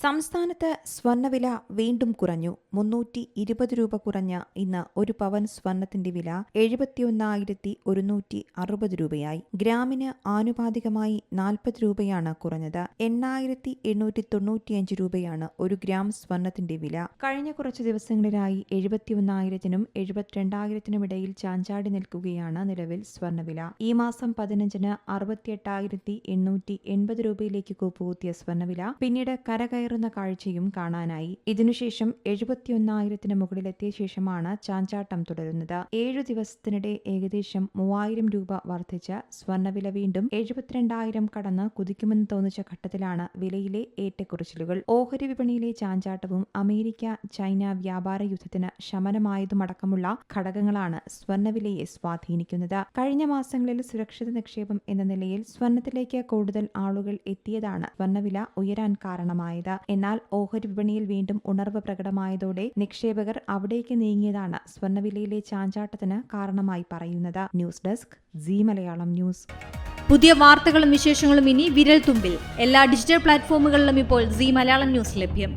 സംസ്ഥാനത്ത് സ്വർണ്ണവില വീണ്ടും കുറഞ്ഞു. 320 രൂപ കുറഞ്ഞ ഇന്ന് ഒരു പവൻ സ്വർണത്തിന്റെ വില 71,160 രൂപയായി. ഗ്രാമിന് ആനുപാതികമായി 40 രൂപയാണ് കുറഞ്ഞത്. 8,895 രൂപയാണ് ഒരു ഗ്രാം സ്വർണത്തിന്റെ വില. കഴിഞ്ഞ കുറച്ചു ദിവസങ്ങളിലായി 71,000-നും 72,000-നും ഇടയിൽ ചാഞ്ചാടി നിൽക്കുകയാണ് നിലവിൽ സ്വർണ്ണവില. ഈ മാസം 15-ന് 68,880 രൂപയിലേക്ക് കൂപ്പുകുത്തിയ സ്വർണ്ണവില പിന്നീട് കരകയറുന്ന കാഴ്ചയും കാണാനായി. ഇതിനുശേഷം 71,000-ന് മുകളിലെത്തിയ ശേഷമാണ് ചാഞ്ചാട്ടം തുടരുന്നത്. 7 ദിവസത്തിനിടെ ഏകദേശം 3,000 രൂപ വർദ്ധിച്ച സ്വർണ്ണവില വീണ്ടും 72,000 കടന്ന് കുതിക്കുമെന്ന് തോന്നിച്ച ഘട്ടത്തിലാണ് വിലയിലെ ഏറ്റക്കുറച്ചിലുകൾ. ഓഹരി വിപണിയിലെ ചാഞ്ചാട്ടവും അമേരിക്ക ചൈന വ്യാപാര യുദ്ധത്തിന് ശമനമായതുമടക്കമുള്ള ഘടകങ്ങളാണ് സ്വർണ്ണവിലയെ സ്വാധീനിക്കുന്നത്. കഴിഞ്ഞ മാസങ്ങളിൽ സുരക്ഷിത നിക്ഷേപം എന്ന നിലയിൽ സ്വർണ്ണത്തിലേക്ക് കൂടുതൽ ആളുകൾ എത്തിയതാണ് സ്വർണ്ണവില ഉയരാൻ കാരണമായത്. എന്നാൽ ഓഹരി വിപണിയിൽ വീണ്ടും ഉണർവ് പ്രകടമായതോടെ നിക്ഷേപകർ അവിടേക്ക് നീങ്ങിയതാണ് സ്വർണ്ണവിലയിലെ ചാഞ്ചാട്ടത്തിന് കാരണമായി പറയുന്നത്. News desk Zee Malayalam news. പുതിയ വാർത്തകളും വിശേഷങ്ങളും ഇനി വിരൽ തുമ്പിൽ. എല്ലാ ഡിജിറ്റൽ പ്ലാറ്റ്ഫോമുകളിലും ഇപ്പോൾ സീ മലയാളം ന്യൂസ് ലഭ്യം.